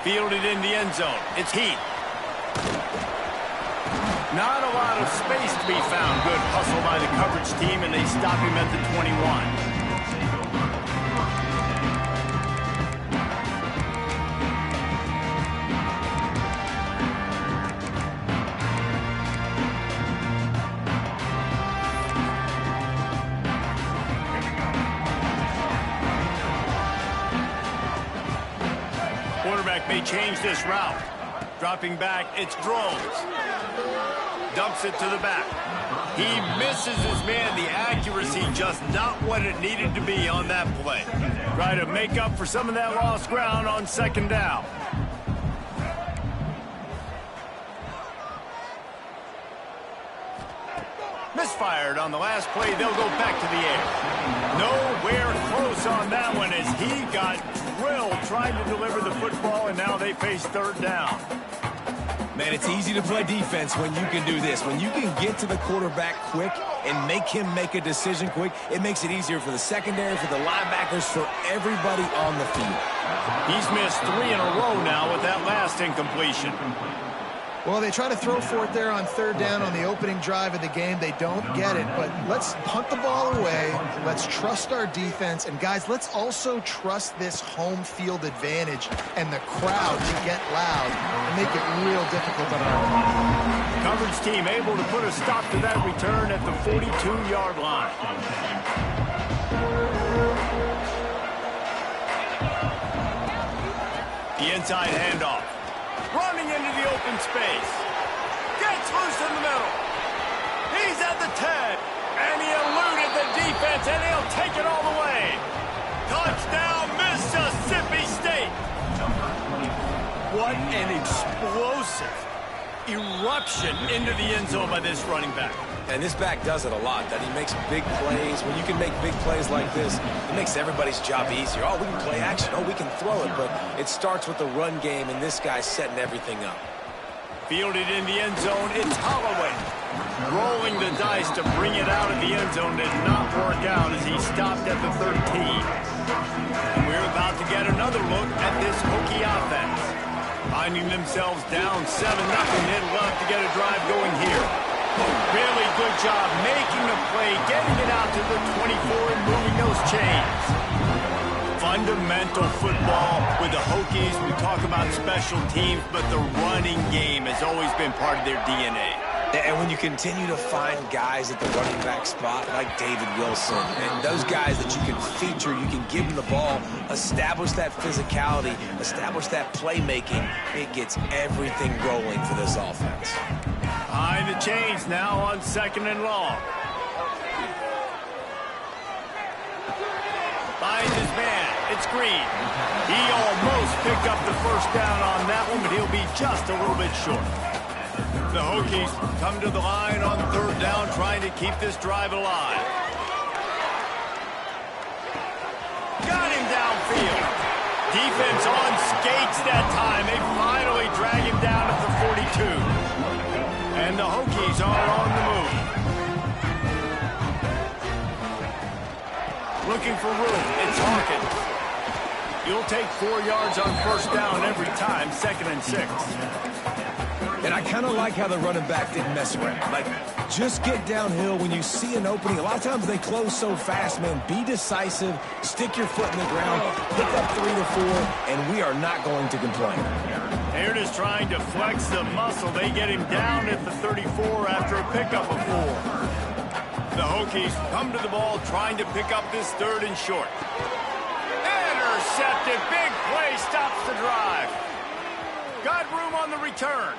Fielded in the end zone. It's Heat. Not a lot of space to be found. Good hustle by the coverage team, and they stop him at the 21. Quarterback may change this route. Dropping back, it's Drones. Dumps it to the back. He misses his man. The accuracy just not what it needed to be on that play. Try to make up for some of that lost ground on second down. Misfired on the last play. They'll go back to the air. Nowhere close on that one as he got drilled trying to deliver the football, and now they face third down. Man, it's easy to play defense when you can do this. When you can get to the quarterback quick and make him make a decision quick, it makes it easier for the secondary, for the linebackers, for everybody on the field. He's missed 3 in a row now with that last incompletion. Well, they try to throw for it there on third down on the opening drive of the game. They don't get it, but let's punt the ball away. Let's trust our defense. And, guys, let's also trust this home field advantage and the crowd to get loud and make it real difficult on our own. Coverage team able to put a stop to that return at the 42-yard line. The inside handoff. Running into the open space. Gets loose in the middle. He's at the 10. And he eluded the defense, and he'll take it all the way. Touchdown, Mississippi State. What an explosive eruption into the end zone by this running back. And this back does it a lot, that he makes big plays. When you can make big plays like this, it makes everybody's job easier. Oh, we can play action. Oh, we can throw it. But it starts with the run game, and this guy's setting everything up. Fielded in the end zone, it's Holloway. Rolling the dice to bring it out of the end zone did not work out as he stopped at the 13. And we're about to get another look at this Hokie offense. Finding themselves down 7-0, they'd love to get a drive going here. Really good job making the play, getting it out to the 24 and moving those chains. Fundamental football with the Hokies. We talk about special teams, but the running game has always been part of their DNA. And when you continue to find guys at the running back spot like David Wilson, and those guys that you can feature, you can give them the ball, establish that physicality, establish that playmaking, it gets everything rolling for this offense. Behind the chains now on 2nd and long. Finds his man. It's Green. He almost picked up the first down on that one, but he'll be just a little bit short. The Hokies come to the line on third down, trying to keep this drive alive. Got him downfield. Defense on skates that time. They finally drag him down at the 42. And the Hokies are on the move. Looking for room. It's Hawkins. You'll take 4 yards on first down every time, 2nd and 6. And I kind of like how the running back didn't mess around. Like, just get downhill when you see an opening. A lot of times they close so fast, man. Be decisive, stick your foot in the ground, pick up 3 to 4, and we are not going to complain. They're just trying to flex the muscle. They get him down at the 34 after a pickup of 4. The Hokies come to the ball trying to pick up this 3rd and short. Intercepted. Big play stops the drive. Got room on the return.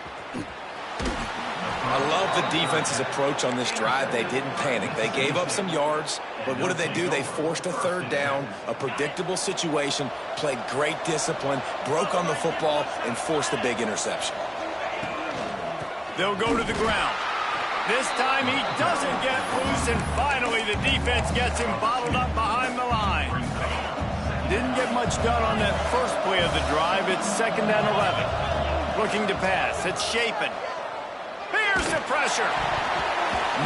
I love the defense's approach on this drive. They didn't panic. They gave up some yards, but what did they do? They forced a 3rd down, a predictable situation, played great discipline, broke on the football, and forced the big interception. They'll go to the ground. This time he doesn't get loose, and finally the defense gets him bottled up behind the line. Didn't get much done on that first play of the drive. It's 2nd and 11. Looking to pass. It's Shapen. Here's the pressure.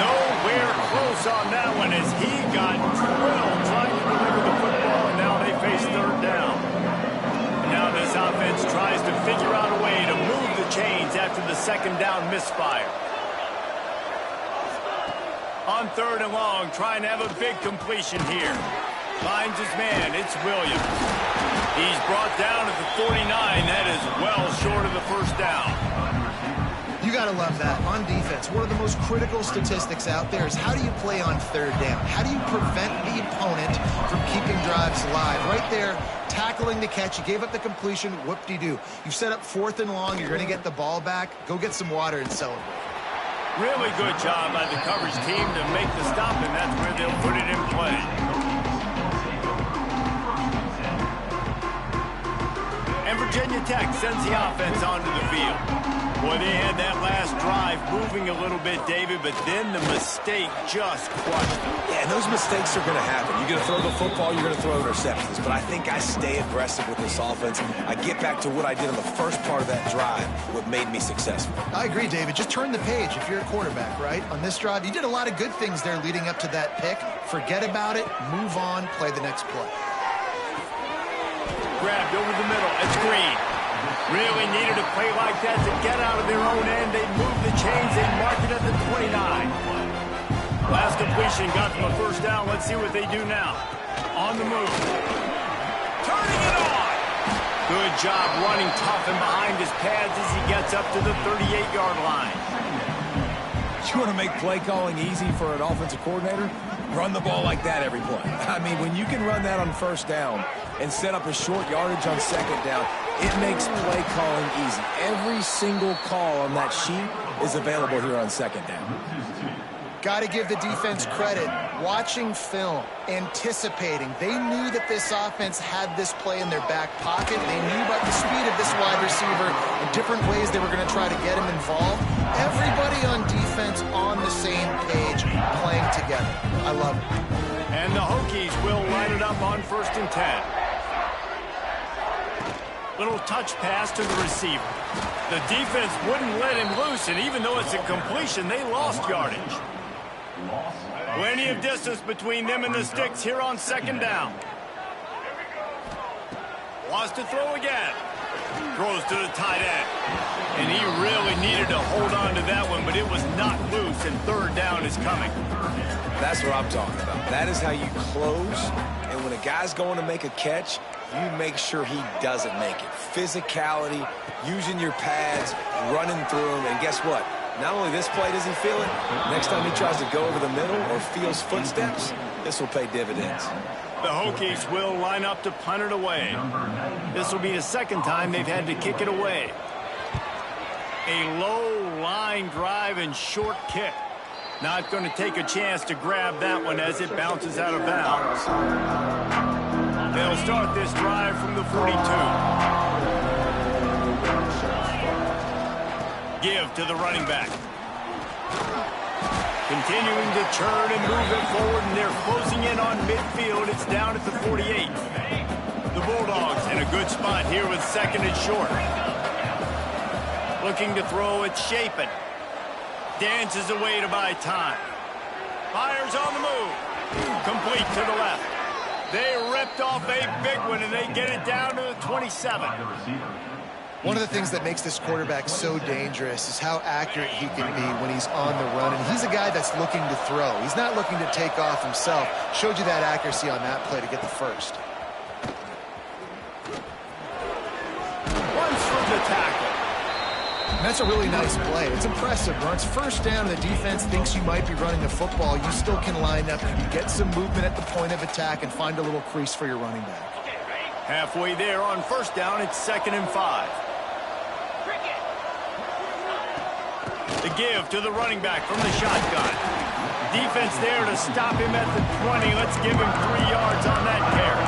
Nowhere close on that one as he got drilled trying to deliver the football, and now they face 3rd down. Now this offense tries to finish second down misfire. On third and long, trying to have a big completion here. Finds his man. It's Williams. He's brought down at the 49. That is well short of the first down. You got to love that. On defense, one of the most critical statistics out there is how do you play on third down? How do you prevent the opponent from keeping drives alive? Right there, tackling the catch. You gave up the completion. Whoop-de-doo. You've set up fourth and long. You're going to get the ball back. Go get some water and celebrate. Really good job by the coverage team to make the stop, and that's where they'll put it in play. And Virginia Tech sends the offense onto the field. Boy, they had that last drive moving a little bit, David, but then the mistake just crushed them. Yeah, and those mistakes are going to happen. You're going to throw the football, you're going to throw interceptions. But I think I stay aggressive with this offense. I get back to what I did in the first part of that drive, what made me successful. I agree, David. Just turn the page if you're a quarterback, right? On this drive, you did a lot of good things there leading up to that pick. Forget about it, move on, play the next play. Grabbed over the middle. It's Green. Really needed a play like that to get out of their own end. They moved the chains. They marked it at the 29. Last completion got them a first down. Let's see what they do now. On the move. Turning it on. Good job running tough and behind his pads as he gets up to the 38-yard line. You want to make play calling easy for an offensive coordinator? Run the ball like that every play. I mean, when you can run that on first down and set up a short yardage on second down, it makes play calling easy. Every single call on that sheet is available here on second down. Got to give the defense credit. Watching film, anticipating. They knew that this offense had this play in their back pocket. They knew about the speed of this wide receiver and different ways they were going to try to get him involved. Everybody on defense on the same page, playing together. I love it. And the Hokies will line it up on 1st and 10. Little touch pass to the receiver. The defense wouldn't let him loose, and even though it's a completion, they lost yardage. Plenty of distance between them and the sticks here on second down. Wants to throw again. Throws to the tight end. And he really needed to hold on to that one, but it was not loose, and third down is coming. That's what I'm talking about. That is how you close, and when a guy's going to make a catch, you make sure he doesn't make it. Physicality, using your pads, running through them, and guess what? Not only this play does he feel it, next time he tries to go over the middle or feels footsteps, this will pay dividends. The Hokies will line up to punt it away. This will be the second time they've had to kick it away. A low line drive and short kick. Not going to take a chance to grab that one as it bounces out of bounds. They'll start this drive from the 42. Give to the running back. Continuing to turn and move it forward, and they're closing in on midfield. It's down at the 48. The Bulldogs in a good spot here with second and short. Looking to throw, it's Shapen. Dances away to buy time. Fires on the move. Complete to the left. They ripped off a big one, and they get it down to the 27. One of the things that makes this quarterback so dangerous is how accurate he can be when he's on the run. And he's a guy that's looking to throw. He's not looking to take off himself. Showed you that accuracy on that play to get the first. Runs for the tackle. And that's a really nice play. It's impressive. When it's first down and the defense thinks you might be running the football, you still can line up. You get some movement at the point of attack and find a little crease for your running back. Halfway there on first down, it's 2nd and 5. The give to the running back from the shotgun. Defense there to stop him at the 20. Let's give him 3 yards on that carry.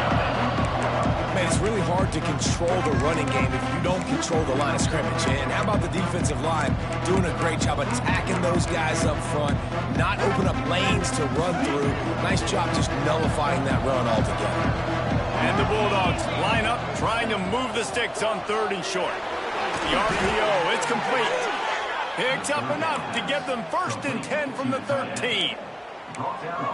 Man, it's really hard to control the running game if you don't control the line of scrimmage. And how about the defensive line doing a great job attacking those guys up front, not open up lanes to run through. Nice job just nullifying that run altogether. And the Bulldogs line up, trying to move the sticks on 3rd and short. The RPO, it's complete. Picks up enough to get them 1st and 10 from the 13.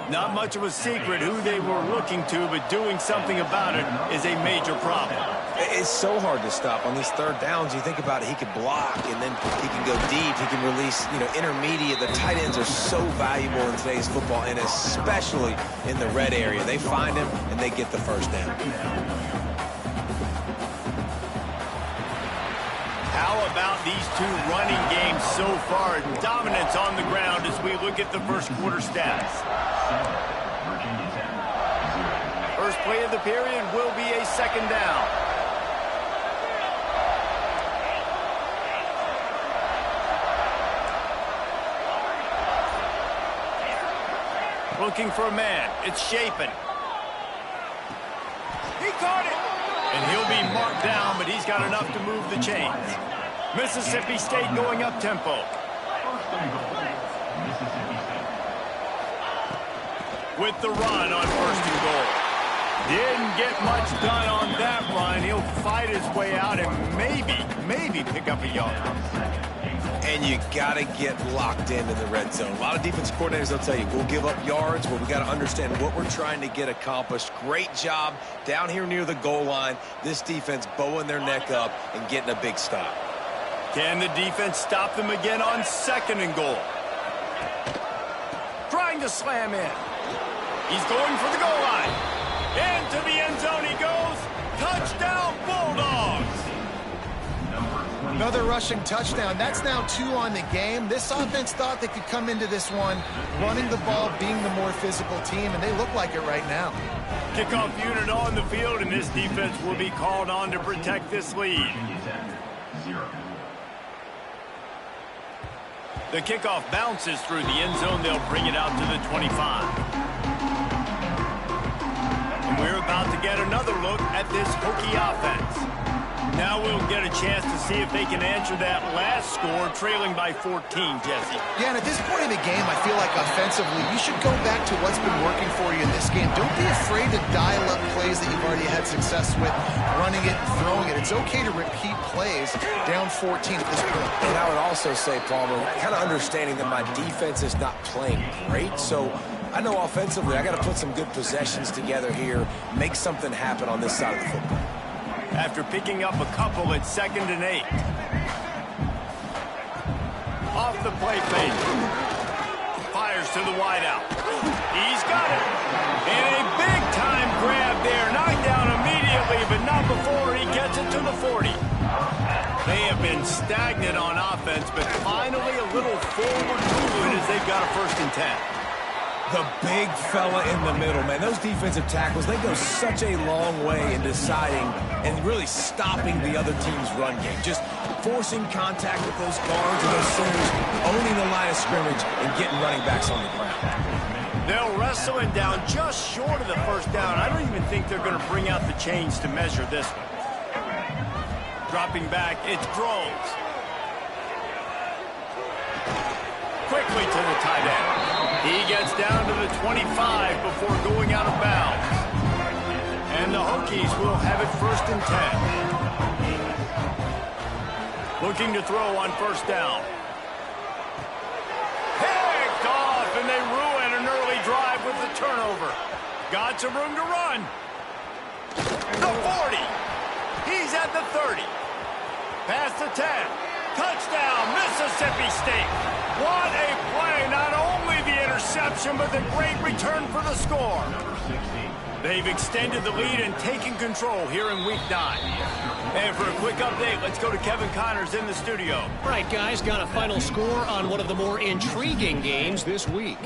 Not much of a secret who they were looking to, but doing something about it is a major problem. It's is so hard to stop on these third downs. You think about it, he could block, and then he can go deep. He can release, intermediate. The tight ends are so valuable in today's football, and especially in the red area. They find him, and they get the first down. How about these two running games so far? Dominance on the ground as we look at the first quarter stats. First play of the period will be a second down. Looking for a man. It's Shapen. He caught it. And he'll be marked down, but he's got enough to move the chains. Mississippi State going up tempo. With the run on first and goal. Didn't get much done on that run. He'll fight his way out and maybe pick up a yard. And you got to get locked in the red zone. A lot of defense coordinators, they'll tell you, we'll give up yards, but we got to understand what we're trying to get accomplished. Great job down here near the goal line. This defense bowing their neck up and getting a big stop. Can the defense stop them again on second and goal? Trying to slam in. He's going for the goal line. Into the end zone he goes. Touchdown, Bulldogs. Another rushing touchdown. That's now 2 on the game. This offense thought they could come into this one running the ball, being the more physical team, and they look like it right now. Kickoff unit on the field, and this defense will be called on to protect this lead. The kickoff bounces through the end zone. They'll bring it out to the 25. And we're about to get another look at this Hokie offense. Now we'll get a chance to see if they can answer that last score, trailing by 14, Jesse. Yeah, and at this point in the game, I feel like offensively, you should go back to what's been working for you in this game. Don't be afraid to dial up plays that you've already had success with, running it and throwing it. It's okay to repeat plays down 14 at this point. And I would also say, Palmer, kind of understanding that my defense is not playing great, so I know offensively I got to put some good possessions together here, make something happen on this side of the football. After picking up a couple at 2nd and 8. Off the play fake. Fires to the wideout. He's got it. And a big-time grab there. Knocked down immediately, but not before he gets it to the 40. They have been stagnant on offense, but finally a little forward movement as they've got a 1st and 10. The big fella in the middle, man. Those defensive tackles, they go such a long way in deciding and really stopping the other team's run game. Just forcing contact with those guards and those centers, owning the line of scrimmage, and getting running backs on the ground. They'll wrestle him down just short of the 1st down. I don't even think they're going to bring out the chains to measure this one. Dropping back, it's Groves. Quickly to the tight end. He gets down to the 25 before going out of bounds. And the Hokies will have it 1st and 10. Looking to throw on 1st down. Picked off, and they ruin an early drive with the turnover. Got some room to run. The 40. He's at the 30. Past the 10. Touchdown, Mississippi State. What a play. Not only the interception, but the great return for the score. They've extended the lead and taken control here in Week 9. And for a quick update, let's go to Kevin Connors in the studio. All right, guys, got a final score on one of the more intriguing games this week.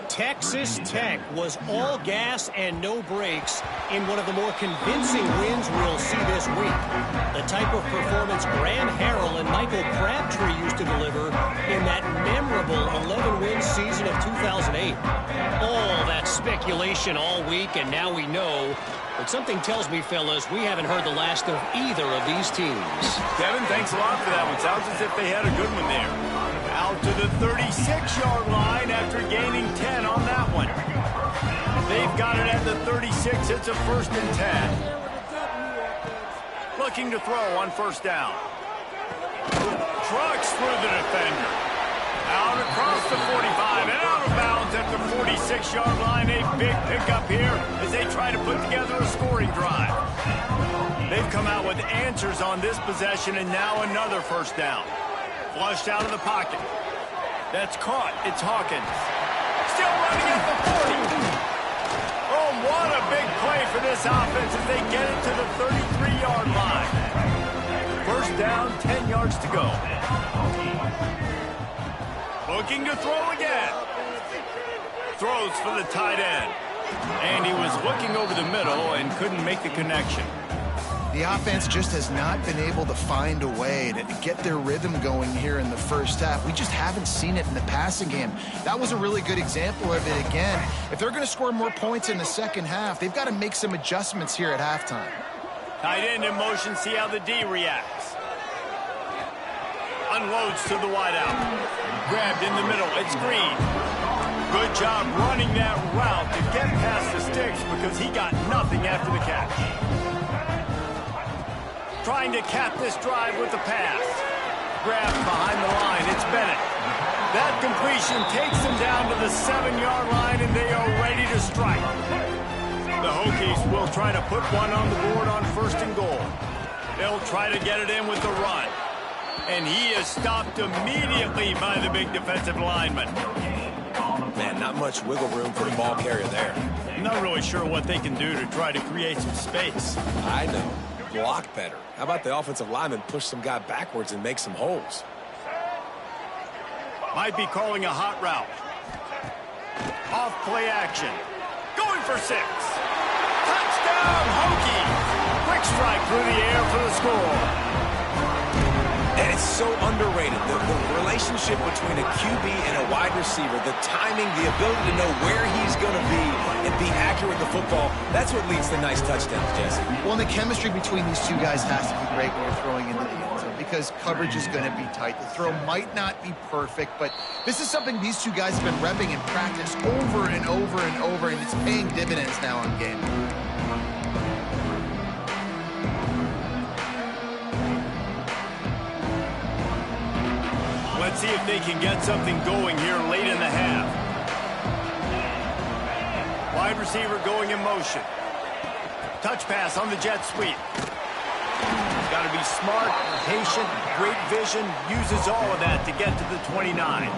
Texas Tech was all gas and no brakes in one of the more convincing wins we'll see this week. The type of performance Graham Harrell and Michael Crabtree used to deliver in that memorable 11-win season of 2008. All that speculation all week, and now we know. But something tells me, fellas, we haven't heard the last of either of these teams. Kevin, thanks a lot for that one. Sounds as if they had a good one there. Out to the 36-yard line after gaining 10 on that one. They've got it at the 36. It's a 1st and 10. Looking to throw on 1st down. Trucks through the defender. Out across the 45 and out of bounds at the 46-yard line. A big pickup here as they try to put together a scoring drive. They've come out with answers on this possession, and now another first down. Flushed out of the pocket. That's caught. It's Hawkins. Still running at the 40. Oh, what a big play for this offense as they get it to the 33-yard line. First down, 10 yards to go. Looking to throw again. Throws for the tight end. And he was looking over the middle and couldn't make the connection. The offense just has not been able to find a way to get their rhythm going here in the first half. We just haven't seen it in the passing game. That was a really good example of it again. If they're going to score more points in the second half, they've got to make some adjustments here at halftime. Tight end in motion, see how the D reacts. Unloads to the wideout. Grabbed in the middle, it's Green. Good job running that route to get past the sticks because he got nothing after the catch. Trying to cap this drive with the pass. Grabbed behind the line, it's Bennett. That completion takes them down to the 7-yard line, and they are ready to strike. The Hokies will try to put one on the board on first and goal. They'll try to get it in with the run. And he is stopped immediately by the big defensive lineman. Man, not much wiggle room for the ball carrier there. I'm not really sure what they can do to try to create some space. I know. Block better. How about the offensive lineman push some guy backwards and make some holes? Might be calling a hot route. Off play action. Going for 6. Touchdown, Hokies! Quick strike through the air for the score. And it's so underrated. The relationship between a QB and a wide receiver, the timing, the ability to know where he's going to be and be accurate with the football, that's what leads to nice touchdowns, Jesse. Well, and the chemistry between these two guys has to be great when you're throwing into the end zone because coverage is going to be tight. The throw might not be perfect, but this is something these two guys have been repping in practice over and over and over, and it's paying dividends now on game. Let's see if they can get something going here late in the half. Wide receiver going in motion. Touch pass on the jet sweep. Got to be smart, patient, great vision. Uses all of that to get to the 29.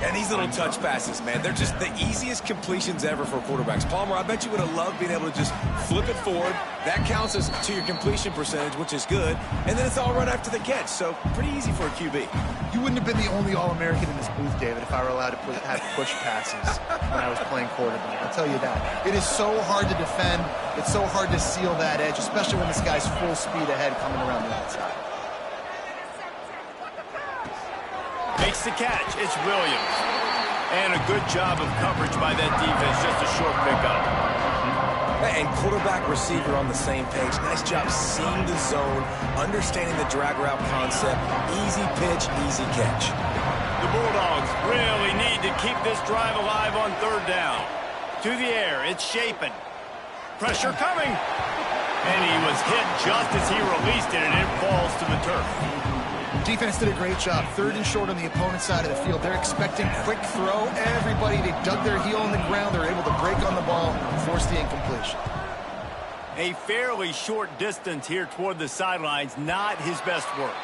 And these little touch passes, man, they're just the easiest completions ever for quarterbacks. Palmer, I bet you would have loved being able to just flip it forward. That counts as to your completion percentage, which is good. And then it's all right after the catch, so pretty easy for a QB. You wouldn't have been the only All-American in this booth, David, if I were allowed to have push passes when I was playing quarterback. I'll tell you that. It is so hard to defend. It's so hard to seal that edge, especially when this guy's full speed ahead coming around the outside. Makes the catch. It's Williams. And a good job of coverage by that defense. Just a short pickup. And quarterback, receiver on the same page. Nice job seeing the zone, understanding the drag route concept. Easy pitch, easy catch. The Bulldogs really need to keep this drive alive on third down. To the air. It's Shapen. Pressure coming. And he was hit just as he released it, and it falls to the turf. Defense did a great job. Third and short on the opponent's side of the field. They're expecting quick throw. Everybody, they dug their heel in the ground. They're able to break on the ball and force the incompletion. A fairly short distance here toward the sidelines. Not his best work.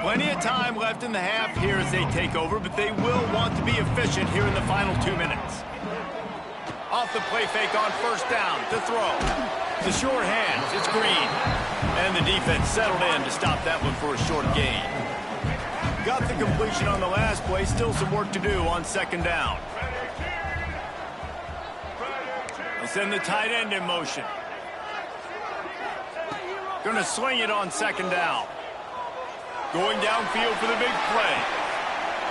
Plenty of time left in the half here as they take over, but they will want to be efficient here in the final 2 minutes. Off the play fake on first down to throw. The short hands, it's Green. And the defense settled in to stop that one for a short gain. Got the completion on the last play, still some work to do on second down. They send the tight end in motion. Gonna swing it on second down. Going downfield for the big play.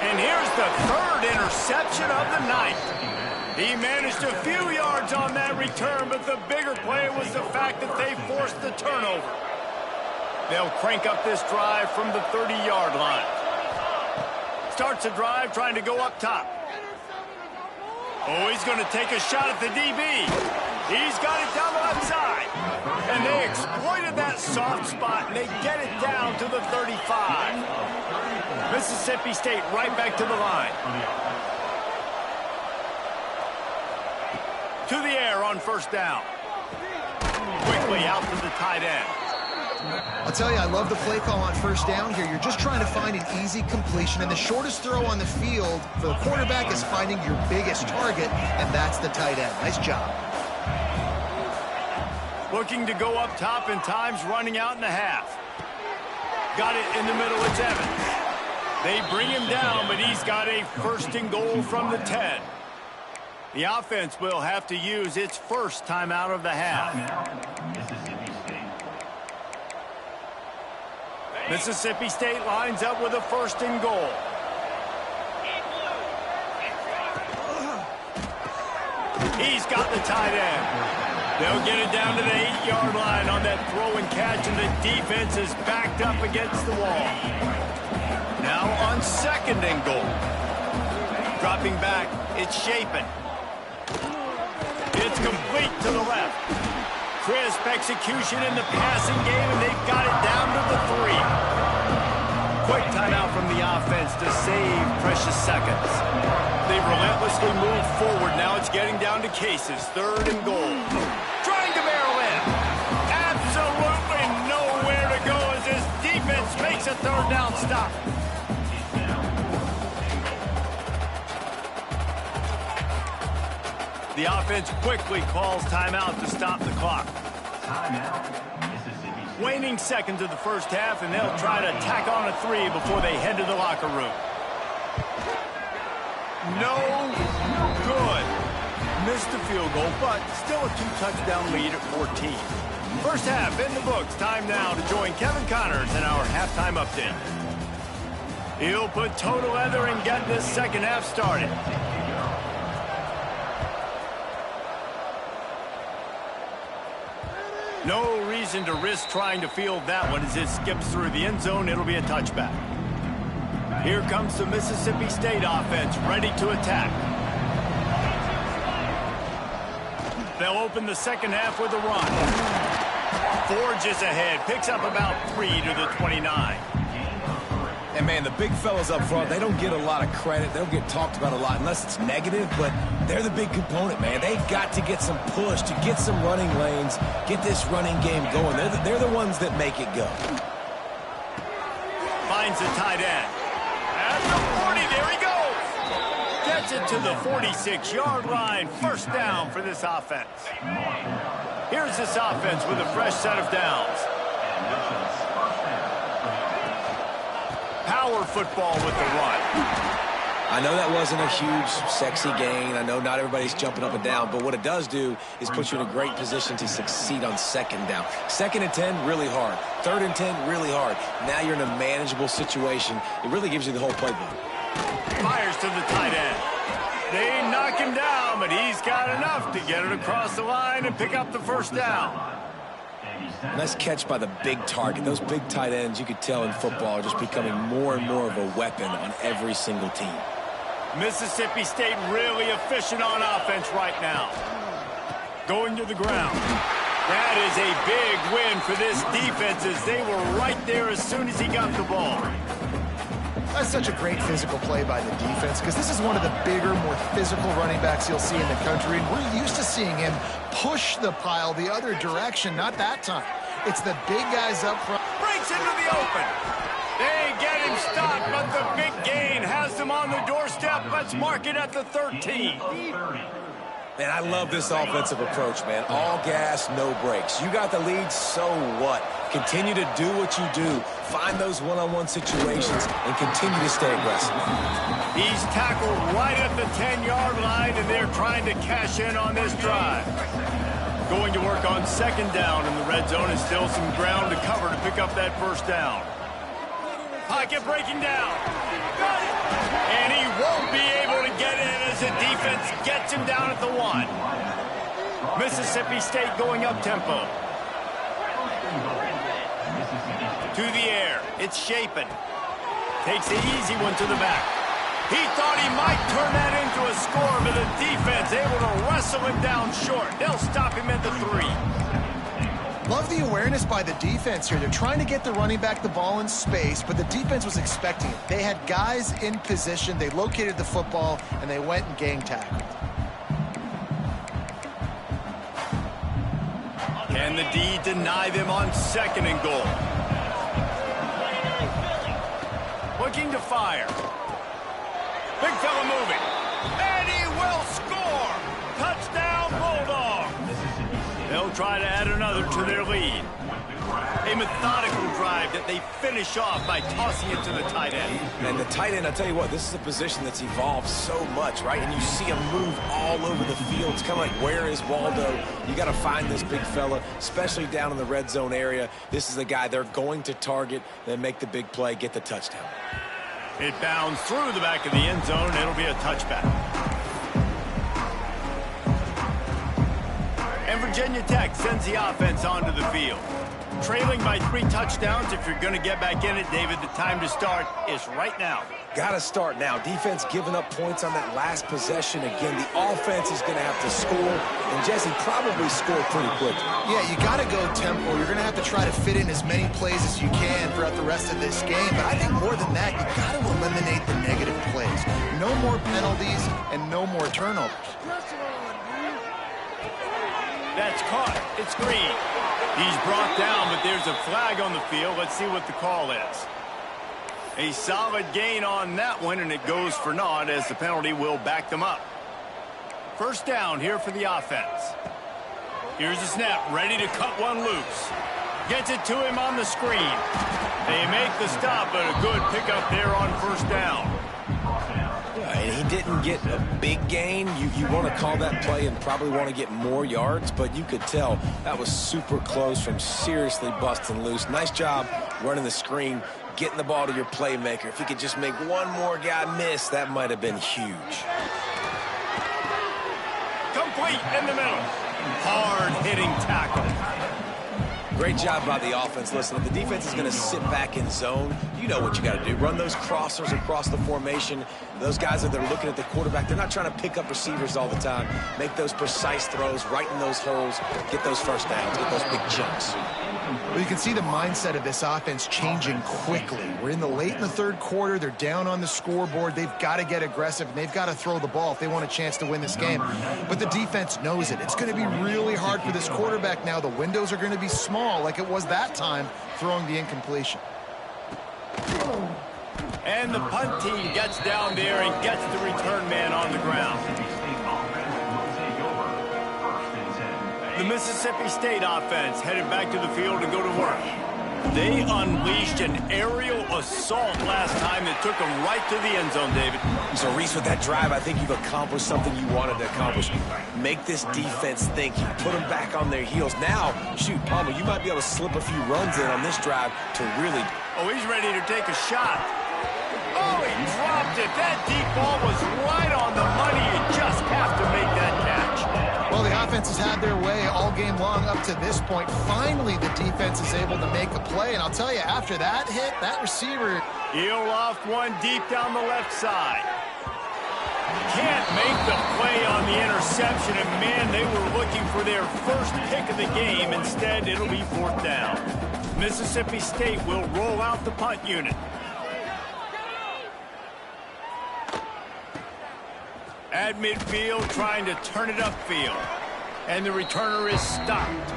And here's the third interception of the night. He managed a few yards on that return, but the bigger play was the fact that they forced the turnover. They'll crank up this drive from the 30-yard line. Starts a drive trying to go up top. Oh, he's going to take a shot at the DB. He's got it down the left side. And they exploited that soft spot, and they get it down to the 35. Mississippi State right back to the line. To the air on first down. Quickly out to the tight end. I'll tell you, I love the play call on first down here. You're just trying to find an easy completion, and the shortest throw on the field for the quarterback is finding your biggest target, and that's the tight end. Nice job. Looking to go up top, and time's running out in the half. Got it in the middle, it's Evans. They bring him down, but he's got a first and goal from the 10. The offense will have to use its first timeout of the half. Mississippi State lines up with a first and goal. He's got the tight end. They'll get it down to the 8-yard line on that throw and catch, and the defense is backed up against the wall. Now on second and goal. Dropping back, it's Shapen. It's complete to the left. Crisp execution in the passing game, and they've got it down to the 3. Quick timeout from the offense to save precious seconds. They've relentlessly moved forward. Now it's getting down to cases. Third and goal. Trying to barrel in. Absolutely nowhere to go as this defense makes a third down stop. The offense quickly calls timeout to stop the clock. Waning seconds of the first half, and they'll try to tack on a 3 before they head to the locker room. No good. Missed the field goal, but still a 2-touchdown lead at 14. First half in the books. Time now to join Kevin Connors in our halftime update. He'll put total leather and get this second half started. No reason to risk trying to field that one as it skips through the end zone. It'll be a touchback. Here comes the Mississippi State offense ready to attack. They'll open the second half with a run. Forges ahead, picks up about 3 to the 29. And, man, the big fellas up front, they don't get a lot of credit. They don't get talked about a lot unless it's negative, but they're the big component, man. They've got to get some push, to get some running lanes, get this running game going. They're the ones that make it go. Finds the tight end. At the 40, there he goes. Gets it to the 46-yard line. First down for this offense. Here's this offense with a fresh set of downs. Power football with the run. I know that wasn't a huge, sexy gain. I know not everybody's jumping up and down, but what it does do is put you in a great position to succeed on second down. Second and 10, really hard. Third and 10, really hard. Now you're in a manageable situation. It really gives you the whole playbook. Fires to the tight end. They knock him down, but he's got enough to get it across the line and pick up the first down. Nice catch by the big target. Those big tight ends, you could tell in football, are just becoming more and more of a weapon on every single team. Mississippi State really efficient on offense right now. Going to the ground. That is a big win for this defense as they were right there as soon as he got the ball. That's such a great physical play by the defense because this is one of the bigger, more physical running backs you'll see in the country, and we're used to seeing him push the pile the other direction. Not that time. It's the big guys up front. Breaks into the open. They get him stopped, but the big gain has them on the doorstep. Let's mark it at the 13. Man, I love this offensive approach, man. All gas, no brakes. You got the lead, so what? Continue to do what you do. Find those one-on-one situations and continue to stay aggressive. He's tackled right at the 10-yard line, and they're trying to cash in on this drive. Going to work on second down in the red zone, and still some ground to cover to pick up that first down. Pocket breaking down. And he won't be able to get in as the defense gets him down at the 1. Mississippi State going up tempo. To the air. It's Shapen. Takes the easy one to the back. He thought he might turn that into a score, but the defense able to wrestle him down short. They'll stop him at the 3. Love the awareness by the defense here. They're trying to get the running back the ball in space, but the defense was expecting it. They had guys in position. They located the football, and they went and gang tackled. And the D deny them on 2nd and goal. Looking to fire. Big fella moving. And he will score! Touchdown, Bulldogs! They'll try to add another to their lead. A methodical drive that they finish off by tossing it to the tight end. And the tight end, I'll tell you what, this is a position that's evolved so much, right? And you see him move all over the field. It's kind of like, where is Waldo? You got to find this big fella, especially down in the red zone area. This is the guy they're going to target, then make the big play, get the touchdown. It bounds through the back of the end zone. It'll be a touchback. And Virginia Tech sends the offense onto the field. Trailing by 3 touchdowns. If you're going to get back in it, David, the time to start is right now. Got to start now. Defense giving up points on that last possession. Again, the offense is going to have to score, and Jesse probably score pretty quickly. Yeah, you got to go tempo. You're going to have to try to fit in as many plays as you can throughout the rest of this game. But I think more than that, you got to eliminate the negative plays. No more penalties and no more turnovers. That's caught. It's Green. He's brought down, but there's a flag on the field. Let's see what the call is. A solid gain on that one, and it goes for naught as the penalty will back them up. 1st down here for the offense. Here's the snap, ready to cut one loose. Gets it to him on the screen. They make the stop, but a good pickup there on 1st down. And he didn't get a big gain. You want to call that play and probably want to get more yards, but you could tell that was super close from seriously busting loose. Nice job running the screen, getting the ball to your playmaker. If he could just make one more guy miss, that might have been huge. Complete in the middle. Hard-hitting tackle. Great job by the offense. Listen, if the defense is going to sit back in zone, you know what you got to do. Run those crossers across the formation. Those guys that are looking at the quarterback, they're not trying to pick up receivers all the time. Make those precise throws right in those holes. Get those 1st downs. Get those big chunks. Well, you can see the mindset of this offense changing quickly. We're late in the 3rd quarter. They're down on the scoreboard. They've got to get aggressive, and they've got to throw the ball if they want a chance to win this game. But the defense knows it. It's going to be really hard for this quarterback now. The windows are going to be small like it was that time throwing the incompletion. And the punt team gets down there and gets the return man on the ground. The Mississippi State offense headed back to the field to go to work. They unleashed an aerial assault last time that took them right to the end zone, David. So, Reese, with that drive, I think you've accomplished something you wanted to accomplish. Make this defense think. You put them back on their heels. Now, shoot, Palmer, you might be able to slip a few runs in on this drive to really... Oh, he's ready to take a shot. Oh, he dropped it. That deep ball was right on the money. You just have to make that catch. Well, the offense has had their way all game long up to this point. Finally, the defense is able to make a play. And I'll tell you, after that hit, that receiver... He'll loft one deep down the left side. Can't make the play on the interception. And, man, they were looking for their 1st pick of the game. Instead, it'll be 4th down. Mississippi State will roll out the punt unit. At midfield, trying to turn it upfield. And the returner is stopped.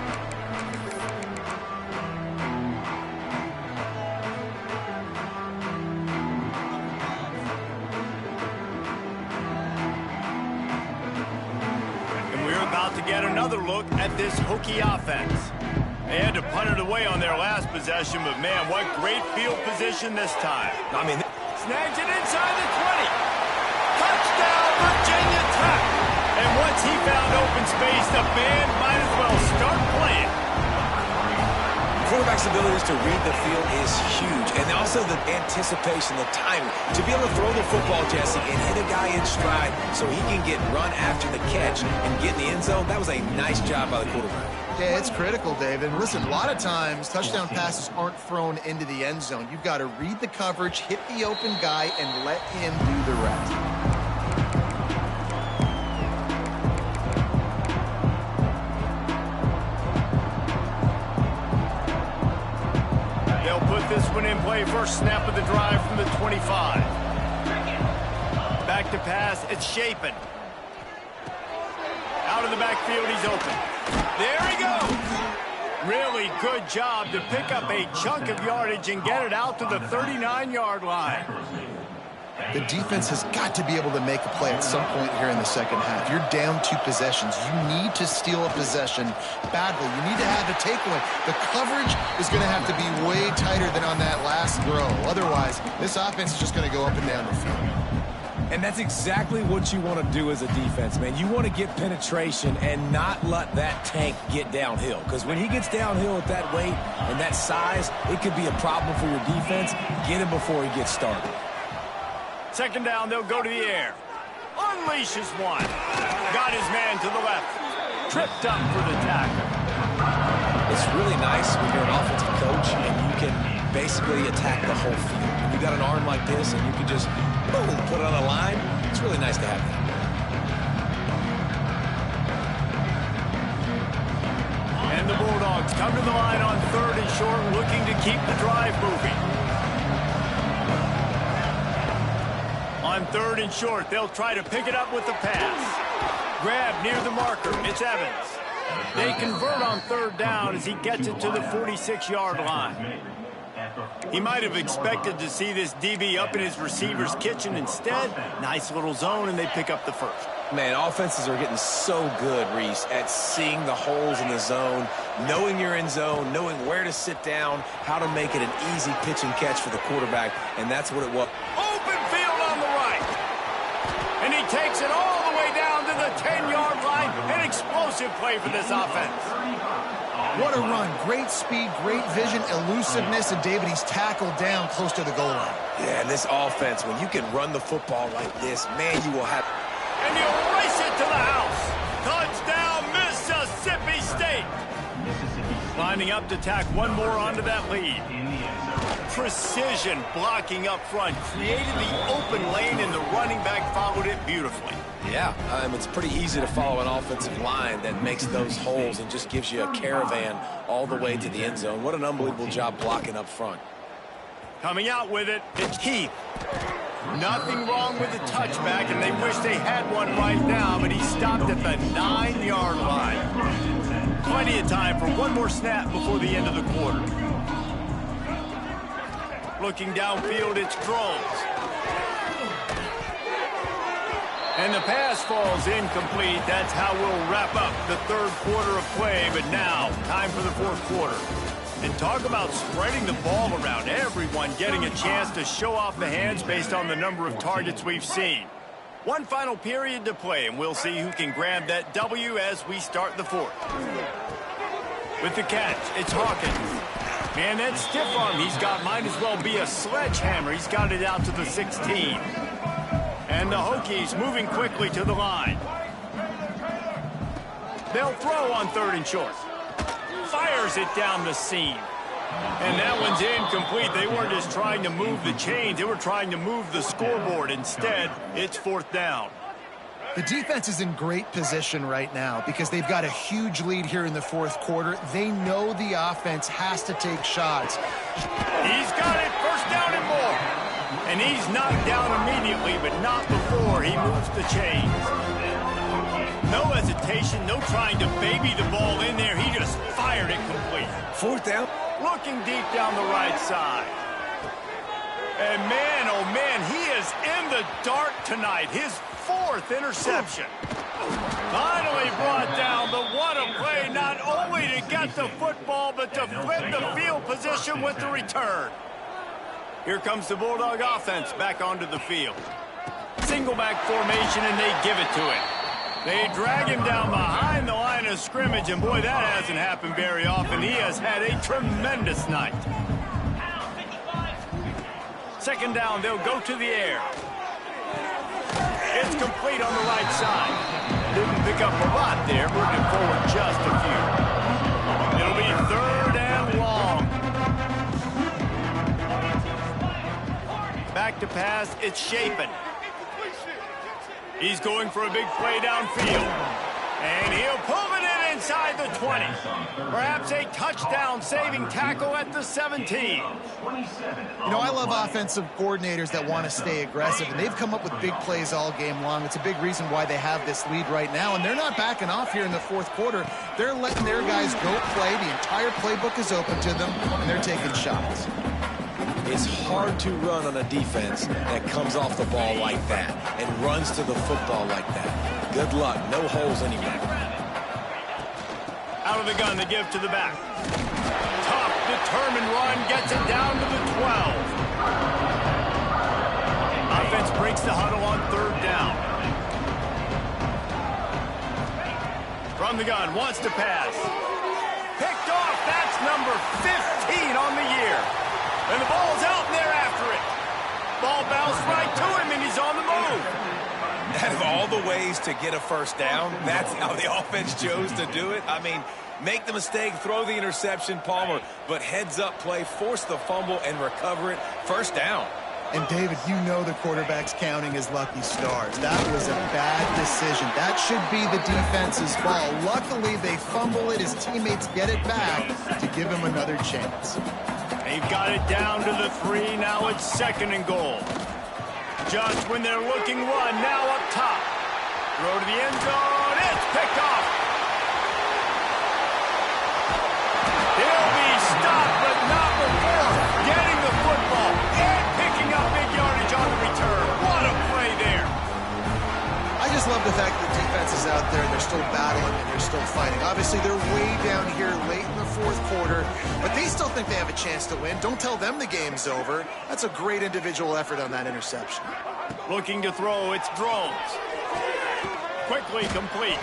And we're about to get another look at this Hokie offense. They had to punt it away on their last possession, but, man, what great field position this time. I mean... Snags it inside the 20. Touchdown, Virginia Tech. And once he found open space, the band might as well start playing. Quarterback's abilities to read the field is huge. And also the anticipation, the timing. To be able to throw the football, Jesse, and hit a guy in stride so he can get run after the catch and get in the end zone, that was a nice job by the quarterback. Yeah, it's critical, David. And listen, a lot of times touchdown passes aren't thrown into the end zone. You've got to read the coverage, hit the open guy, and let him do the rest. They'll put this one in play. 1st snap of the drive from the 25. Back to pass. It's Shapen. Out of the backfield, he's open. There he goes. Really good job to pick up a chunk of yardage and get it out to the 39-yard line. The defense has got to be able to make a play at some point here in the second half. You're down 2 possessions. You need to steal a possession badly. You need to have a takeaway. The coverage is going to have to be way tighter than on that last throw. Otherwise, this offense is just going to go up and down the field. And that's exactly what you want to do as a defense, man. You want to get penetration and not let that tank get downhill. Because when he gets downhill at that weight and that size, it could be a problem for your defense. Get him before he gets started. Second down, they'll go to the air. Unleashes one. Got his man to the left. Tripped up for the tackle. It's really nice when you're an offensive coach and you can basically attack the whole field. You got an arm like this and you can just boom, put it on the line. It's really nice to have that. And the Bulldogs come to the line on 3rd and short, looking to keep the drive moving. On 3rd and short, they'll try to pick it up with the pass. Grab near the marker. It's Evans. They convert on 3rd down as he gets it to the 46-yard line. He might have expected to see this DB up in his receiver's kitchen. Instead, nice little zone, and they pick up the first. Man, offenses are getting so good, Reese, at seeing the holes in the zone, knowing you're in zone, knowing where to sit down, how to make it an easy pitch and catch for the quarterback, and that's what it was. Open field on the right. And he takes it all the way down to the 10-yard line. An explosive play for this offense. What a run. Great speed, great vision, elusiveness, and David, he's tackled down close to the goal line. Yeah, and this offense, when you can run the football like this, man, you will have... And he'll race it to the house. Touchdown, Mississippi State. Lining up to tack one more onto that lead. Precision blocking up front. Created the open lane, and the running back followed it beautifully. Yeah, it's pretty easy to follow an offensive line that makes those holes and just gives you a caravan all the way to the end zone. What an unbelievable job blocking up front. Coming out with it, it's Heath. Nothing wrong with the touchback, and they wish they had one right now, but he stopped at the 9-yard line. Plenty of time for one more snap before the end of the quarter. Looking downfield, it's Groves. And the pass falls incomplete. That's how we'll wrap up the 3rd quarter of play, but now, time for the 4th quarter. And talk about spreading the ball around. Everyone getting a chance to show off the hands based on the number of targets we've seen. One final period to play, and we'll see who can grab that W as we start the 4th. With the catch, it's Hawkins. Man, that stiff arm he's got might as well be a sledgehammer. He's got it out to the 16. And the Hokies moving quickly to the line. They'll throw on 3rd and short. Fires it down the seam. And that one's incomplete. They weren't just trying to move the chains. They were trying to move the scoreboard. Instead, it's 4th down. The defense is in great position right now because they've got a huge lead here in the 4th quarter. They know the offense has to take shots. He's got it. 1st down and more. And he's knocked down immediately, but not before he moves the chains. No hesitation, no trying to baby the ball in there. He just fired it complete. 4th down. Looking deep down the right side. And man, oh man, he is in the dark tonight. His 4th interception. Finally brought down, but what a play, not only to get the football, but to flip the field position with the return. Here comes the Bulldog offense back onto the field. Single back formation, and they give it to him. They drag him down behind the line of scrimmage, and boy, that hasn't happened very often. He has had a tremendous night. 2nd down, they'll go to the air. It's complete on the right side. Didn't pick up a lot there, moving forward just a few. It'll be 3rd and long. Back to pass, it's Chapin. He's going for a big play downfield. And he'll pull it in inside the 20. Perhaps a touchdown-saving tackle at the 17. You know, I love offensive coordinators that want to stay aggressive, and they've come up with big plays all game long. It's a big reason why they have this lead right now, and they're not backing off here in the fourth quarter. They're letting their guys go play. The entire playbook is open to them, and they're taking shots. It's hard to run on a defense that comes off the ball like that and runs to the football like that. Good luck. No holes anywhere. Out of the gun to give to the back. Tough, determined run gets it down to the 12. Offense breaks the huddle on third down. From the gun, wants to pass. Picked off. That's number 15 on the year. And the ball's out and they're after it. Ball bounced right to him and he's on the move. Out of all the ways to get a first down, that's how the offense chose to do it. I mean, make the mistake, throw the interception, Palmer, but heads-up play, force the fumble, and recover it. First down. And, David, you know the quarterback's counting his lucky stars. That was a bad decision. That should be the defense's ball. Luckily, they fumble it. His teammates get it back to give him another chance. They've got it down to the 3. Now it's second and goal. Just when they're looking one, now up top. Throw to the end zone. It's picked off. He'll be stopped, but not before getting the football and picking up big yardage on the return. What a play there. I just love the fact that the defense is out there and they're still battling and they're still fighting. Obviously, they're way down here late in the fourth quarter, but they still think they have a chance to win. Don't tell them the game's over. That's a great individual effort on that interception. Looking to throw, it's drones. Quickly complete.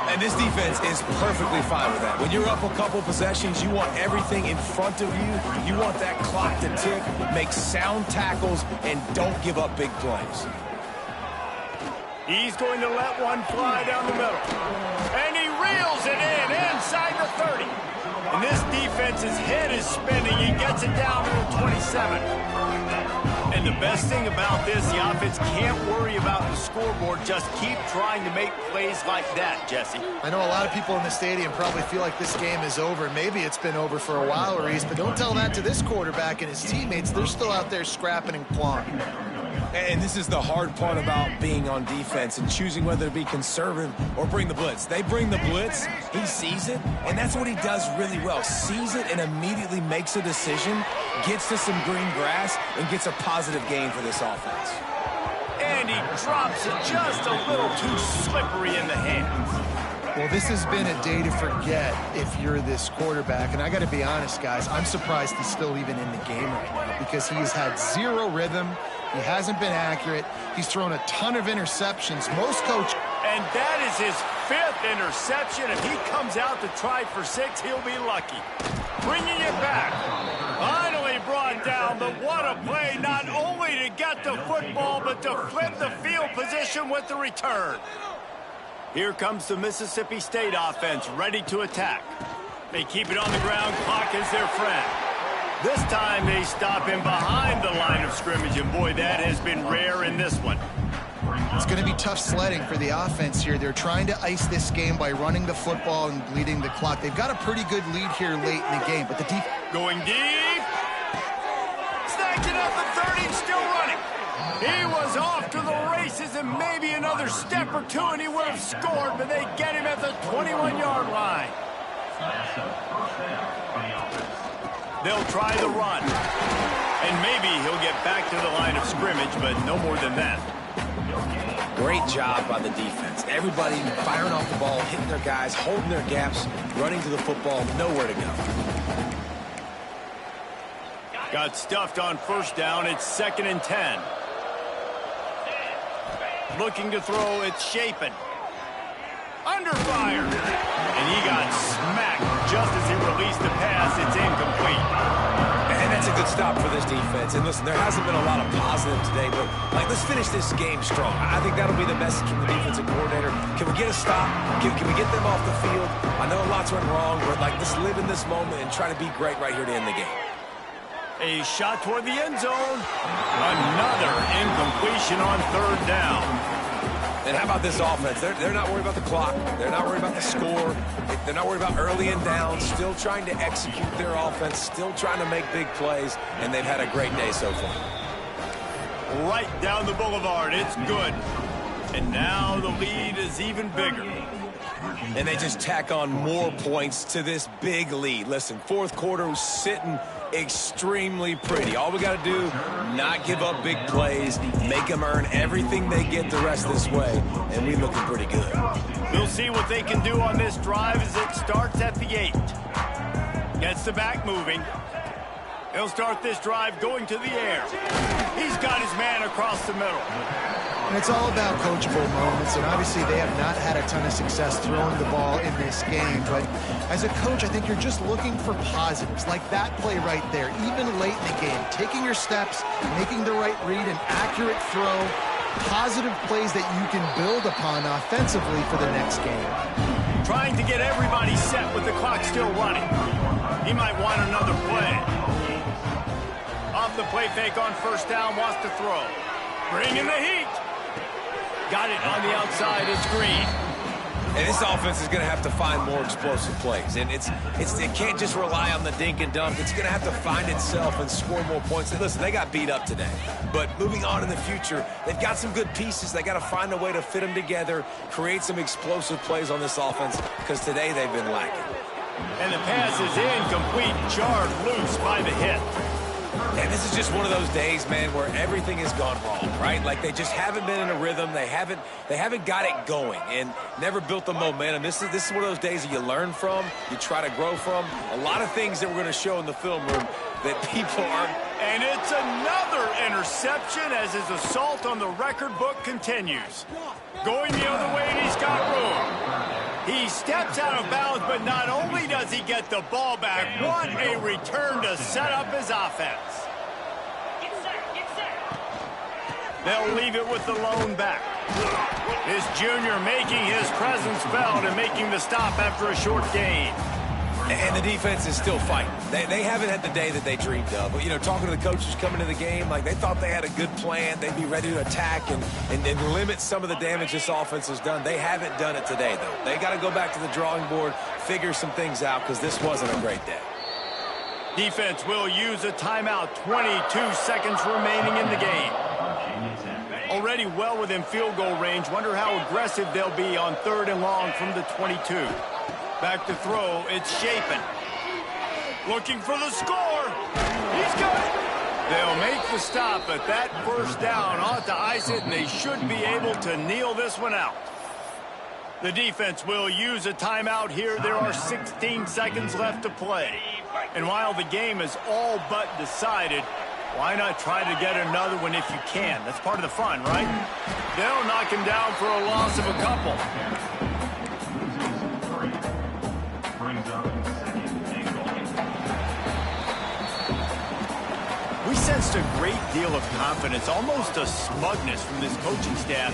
And this defense is perfectly fine with that. When you're up a couple possessions, you want everything in front of you. You want that clock to tick, make sound tackles, and don't give up big plays. He's going to let one fly down the middle. And he reels it in inside the 30. And this defense's head is spinning. He gets it down to the 27. And the best thing about this, the offense can't worry about the scoreboard. Just keep trying to make plays like that, Jesse. I know a lot of people in the stadium probably feel like this game is over. Maybe it's been over for a while, Reese, but don't tell that to this quarterback and his teammates. They're still out there scrapping and clawing. And this is the hard part about being on defense and choosing whether to be conservative or bring the blitz. They bring the blitz, he sees it, and that's what he does really well. Sees it and immediately makes a decision, gets to some green grass, and gets a positive gain for this offense. And he drops it just a little too slippery in the hands. Well, this has been a day to forget if you're this quarterback. And I got to be honest, guys, I'm surprised he's still even in the game right now because he's had zero rhythm. He hasn't been accurate. He's thrown a ton of interceptions. Most coaches... And that is his 5th interception. If he comes out to try for 6, he'll be lucky. Bringing it back. Finally brought down, but what a play, not only to get the football, but to flip the field position with the return. Here comes the Mississippi State offense, ready to attack. They keep it on the ground, clock is their friend. This time they stop him behind the line of scrimmage, and boy, that has been rare in this one. It's going to be tough sledding for the offense here. They're trying to ice this game by running the football and bleeding the clock. They've got a pretty good lead here late in the game, but the deep... Going deep. Snagged it at the 30, still running. He was off to the races and maybe another step or two and he would have scored, but they get him at the 21-yard line. They'll try the run. And maybe he'll get back to the line of scrimmage, but no more than that. Great job by the defense. Everybody firing off the ball, hitting their guys, holding their gaps, running to the football, nowhere to go. Got stuffed on first down. It's 2nd and 10. Looking to throw, it's Shapen. Under fire. And he got smacked just as he released the pass. It's incomplete. And that's a good stop for this defense. And listen, there hasn't been a lot of positive today, but let's finish this game strong. I think that'll be the message from the defensive coordinator. Can we get a stop? Can we get them off the field? I know lots went wrong, but let's live in this moment and try to be great right here to end the game. A shot toward the end zone. Another incompletion on third down. And how about this offense? They're not worried about the clock. They're not worried about the score. They're not worried about early and down. Still trying to execute their offense. Still trying to make big plays. And they've had a great day so far. Right down the boulevard. It's good. And now the lead is even bigger. And they just tack on more points to this big lead. Listen, fourth quarter was sitting extremely pretty. All we got to do, not give up big plays, make them earn everything they get the rest of this way, and we're looking pretty good. We'll see what they can do on this drive as it starts at the 8. Gets the back moving. He'll start this drive going to the air. He's got his man across the middle. And it's all about coachable moments, and obviously they have not had a ton of success throwing the ball in this game. But as a coach, I think you're just looking for positives, like that play right there, even late in the game. Taking your steps, making the right read, an accurate throw, positive plays that you can build upon offensively for the next game. Trying to get everybody set with the clock still running. He might want another play. Off the play fake on first down, wants to throw. Bring in the heat. Got it on the outside. It's Green. And this offense is going to have to find more explosive plays. And it can't just rely on the dink and dunk. It's going to have to find itself and score more points. And listen, they got beat up today. But moving on in the future, they've got some good pieces. They got to find a way to fit them together, create some explosive plays on this offense, because today they've been lacking. And the pass is incomplete, jarred loose by the hit. And this is just one of those days, man, where everything has gone wrong, right? Like they just haven't been in a rhythm. They haven't got it going and never built the momentum. This is one of those days that you learn from, you try to grow from. A lot of things that we're going to show in the film room that people aren't. And it's another interception as his assault on the record book continues. Going the other way, and he's got room. He steps out of bounds, but not only does he get the ball back, what a return to set up his offense. They'll leave it with the lone back. This junior making his presence felt and making the stop after a short gain. And the defense is still fighting. They haven't had the day that they dreamed of. But, you know, talking to the coaches coming to the game, like they thought they had a good plan. They'd be ready to attack and limit some of the damage this offense has done. They haven't done it today, though. They got to go back to the drawing board, figure some things out, because this wasn't a great day. Defense will use a timeout. 22 seconds remaining in the game. Already well within field goal range. Wonder how aggressive they'll be on 3rd and long from the 22. Back to throw. It's Shapen. Looking for the score. He's got it. They'll make the stop, but that first down ought to ice it, and they should be able to kneel this one out. The defense will use a timeout here. There are 16 seconds left to play. And while the game is all but decided, why not try to get another one if you can? That's part of the fun, right? They'll knock him down for a loss of a couple. We sensed a great deal of confidence, almost a smugness from this coaching staff.